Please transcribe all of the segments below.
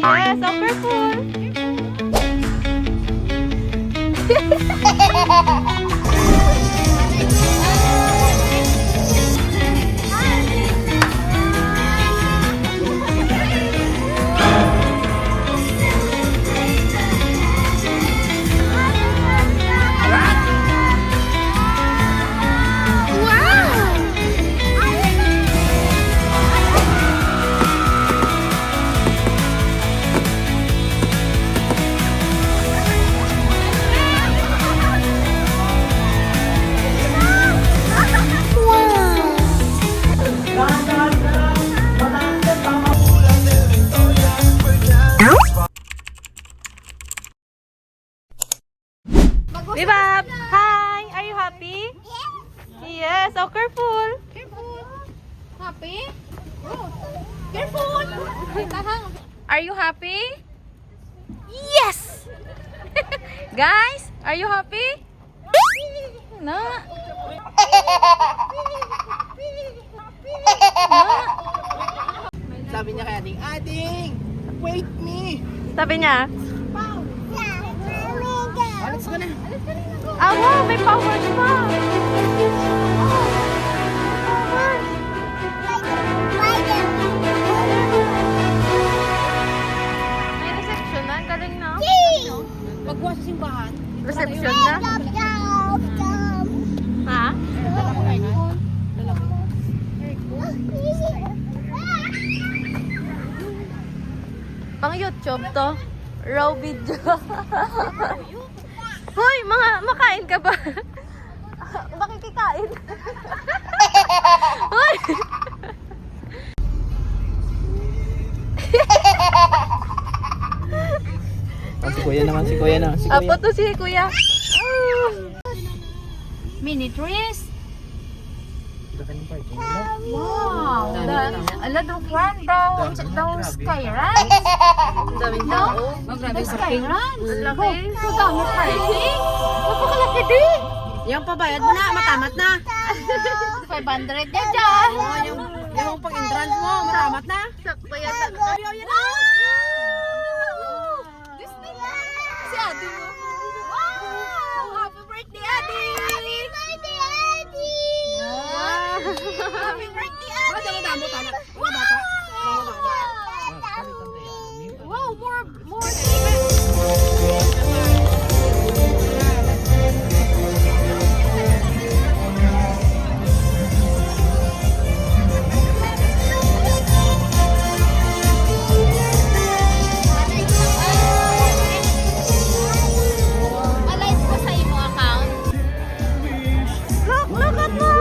Yes, so careful. Bebop, hi! Are you happy? Yes, so careful. Careful. Happy? Oh. Careful. Are you happy? Yes! Guys, are you happy? No. Sabi niya kay Ading, Ading, wait me. Sabi niya, Alis ka na. ah, wow, may powers pa. May reception na, galing na. Magbuha sa simbahan. Reception na? Ha? Pang YouTube to. Raw video. Hoy, mga makain ka ba? Makikikain. Hoy! Si Kuya naman, si Kuya na. Si Kuya. Apo to si Kuya. Mini trees. Wow. Ala do fun daw. Daw sky run. Ang daming tao. Daw sky run. Ang laki. Dami parking. Napakalaki din. Yung pabayad mo na, matamat na. 500 yan dyan. Yung pag-entrance mo, matamat na. Sakto yata. Si Adi mo. Wow! Happy birthday, Adi! Happy birthday, Adi! Happy birthday, Adi! Bata mo damo, tama. Mga bata. Mga bata. Wow, more. Alive ko sa imo account. Look at mo.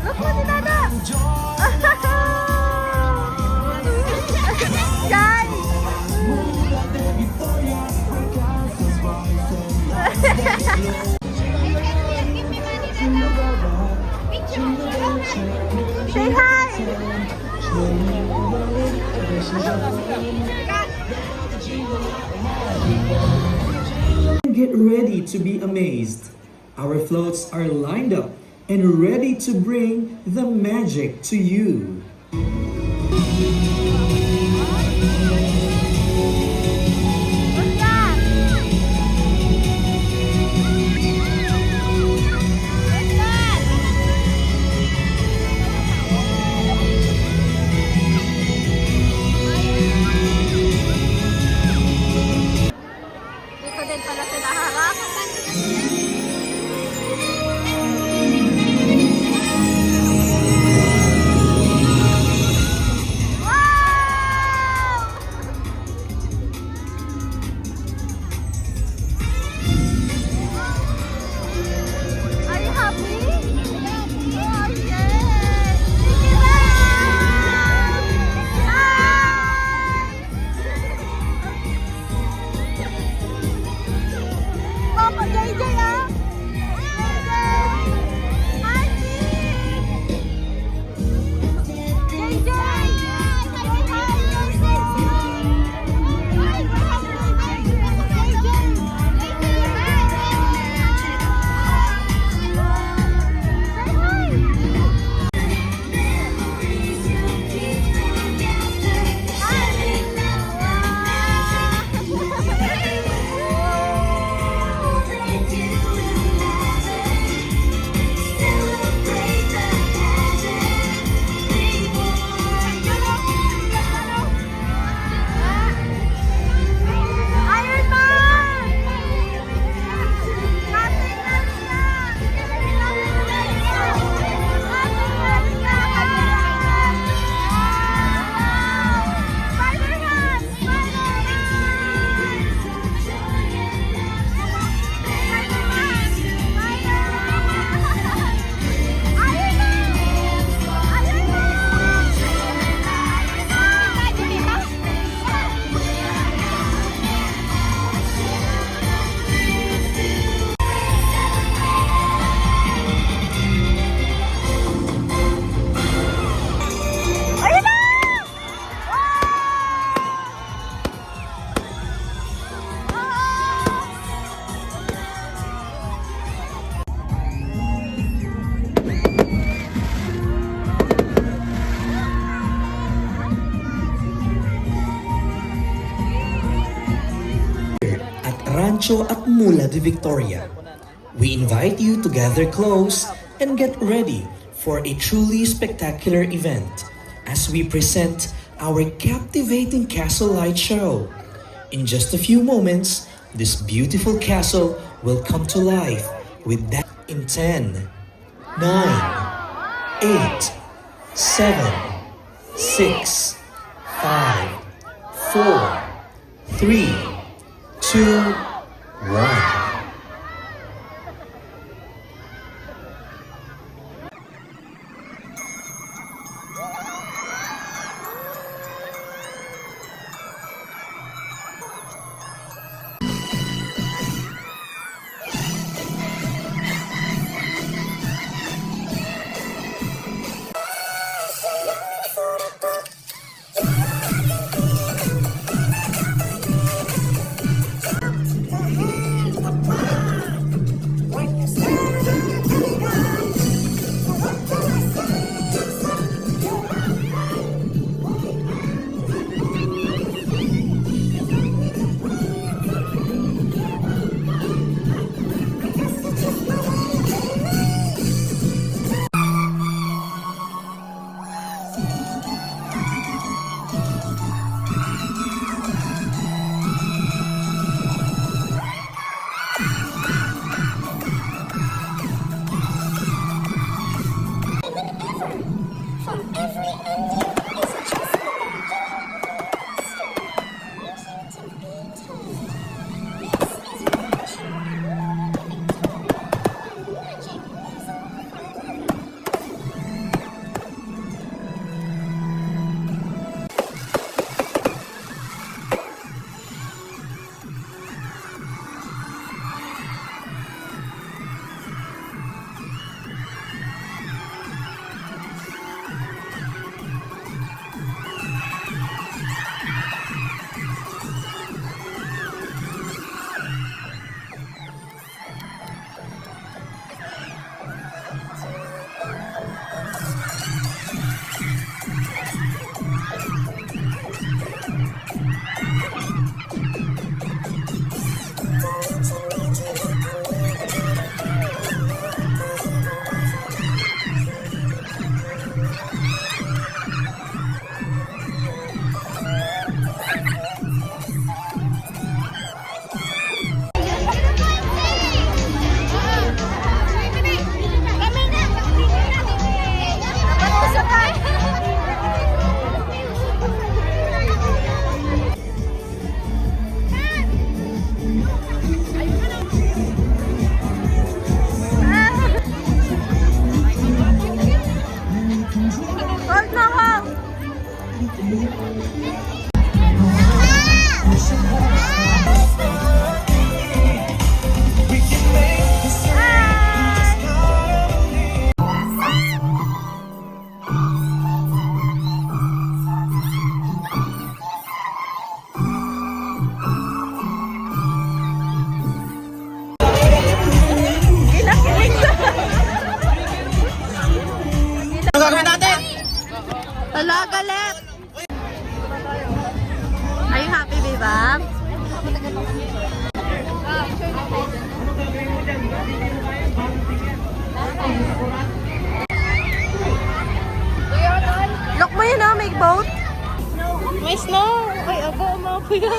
Look mo si Dada. Guys. Say hi. Get ready to be amazed. Our floats are lined up and ready to bring the magic to you. Dito din pala sila harap. Rancho at Mula de Victoria. We invite you to gather close and get ready for a truly spectacular event as we present our captivating castle light show. In just a few moments, this beautiful castle will come to life with that in 10, 9, 8, 7, 6, 5, 4, 3, 2, 1. Ano gagawin natin? Hala, galit! Are you happy, Bebab? Look mo yun, make boat. May snow. Ay, abo, umakuya.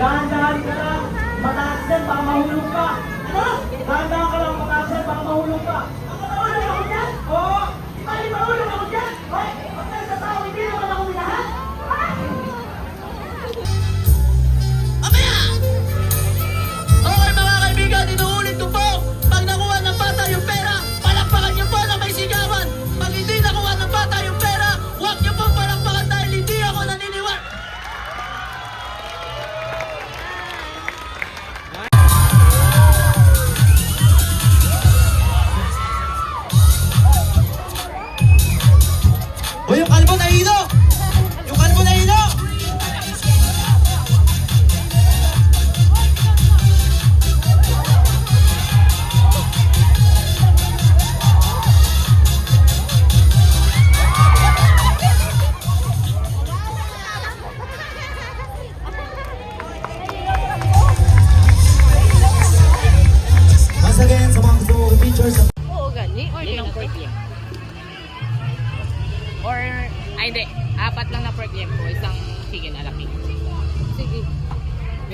Dahan-dahan ka lang, mataas din, baka mahulog ka. Ano? Dahan-dahan ka lang, mataas din, baka mahulog ka. Mahulog ako dyan? Oo! Bali, mahulog ako dyan? Hoy, pag nasa tao, hindi naman ako minahan? Mamaya! Okay mga kaibigan, inuulit ko po. Pag nakuha ng bata yung pera, palakpakan niyo po na may sigawan. Pag hindi nakuha ng bata yung pera, huwag niyo po palakpakan dahil hindi ako naniniwala.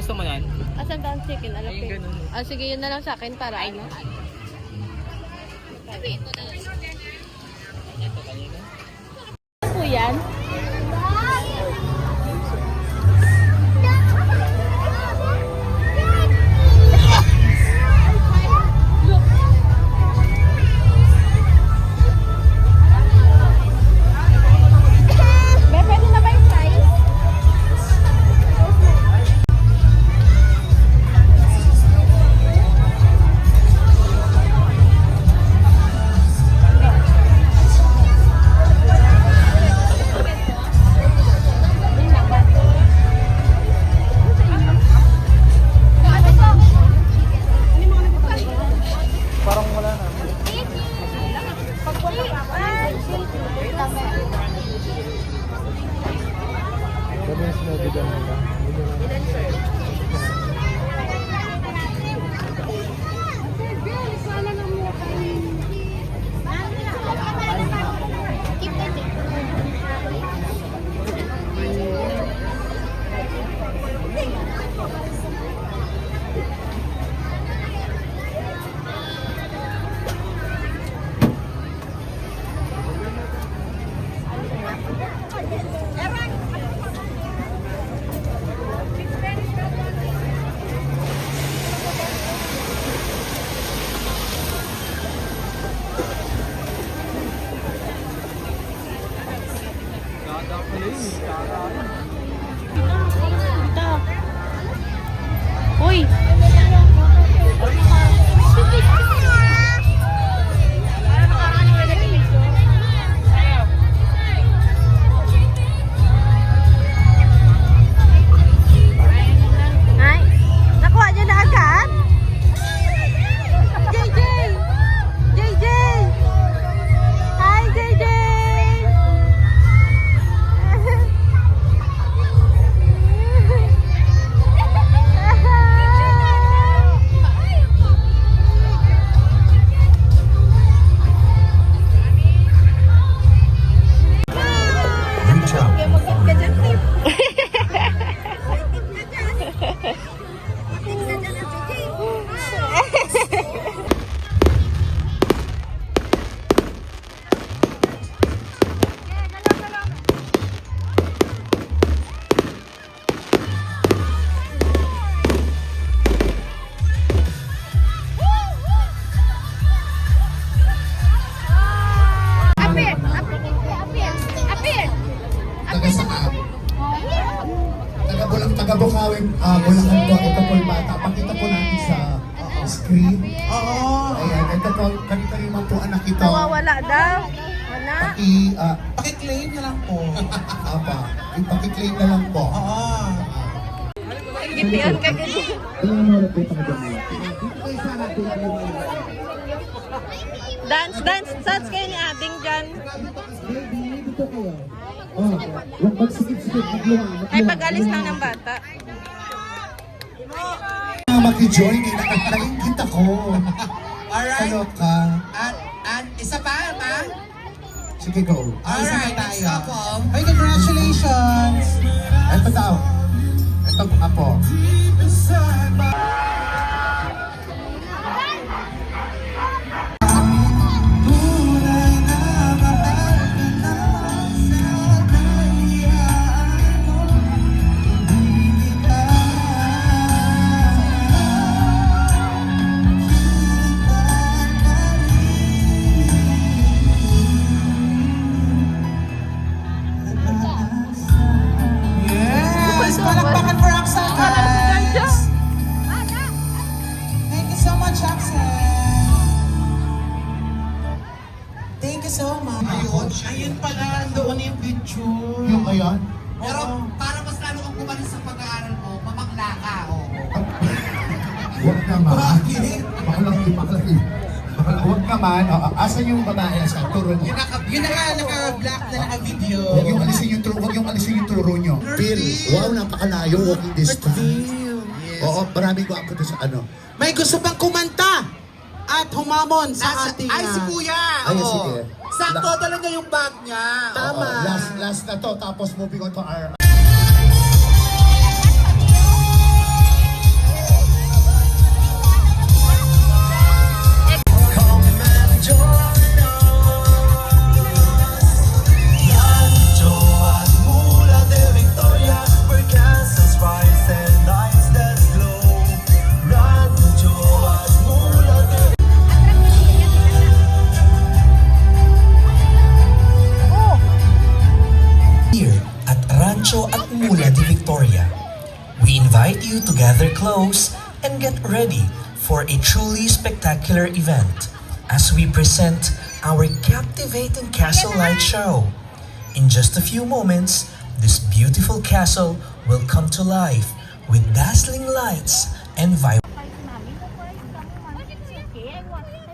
Gusto mo yan? Asan ba ang chicken? Alam Ayun, ko. ganun. Ah, sige, yun na lang sa akin para ano. Ano po yan? Be, pwede na ba yung fries? Uy! Ay, nakuha niyo na agad? JJ! JJ! Hi, JJ! Taga-Bukawin, Bulacan po, ito po yung bata. Pakita po natin sa screen. Oo. Ayan, ito po, kanina po anak ito. Nawawala daw. Wala. Pakiklaim na lang po. Apa, ipakiclaim na lang po. Oo. Gitian ka ganyan. Dance, dance, dance kayo ni ating dyan. Ay, pag-alis lang ng bata. Maki-join, nakikita ko. Alright. Ano ka? At isa pa, ma? Sige, go. Alright, next couple. Ay, congratulations! Ito daw. Ito po. Yes! Palakpakan for Axel, guys! Thank you so much, Axel! Thank you so much. Ayun pala, doon yung picture. Yung ayan. Pero para mas lalo kang gumaling sa pag-aaral mo, mamakla ka. Huwag naman. Bakit? Bakalaki. Huwag naman. Asan yung babae sa turo mo? Yun na nga, naka-black na naka-video. Huwag yung alisin yung turo nyo. Bill, wow, napakalayo walking distance. Yes. Oo, maraming gwapo doon sa ano. May gusto pang kumanta at humamon sa ating... Ay, si Kuya! Ay, oo. sige. Sakto, dala niya yung bag niya. Tama. Last na to, tapos moving on to our... invite you to gather close and get ready for a truly spectacular event as we present our captivating castle light show. In just a few moments, this beautiful castle will come to life with dazzling lights and vibrant. I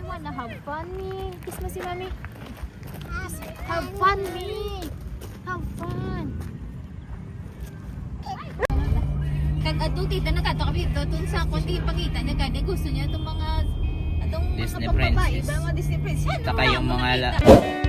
wanna have fun, me. Kiss mo si Mami. Have fun, me. Have fun. Kag adto tita nakato kami dito tun sa konti pagita na kani gusto niya itong mga Disney pagbabae, princess. mga Disney princess. Saka yung mga Nakita.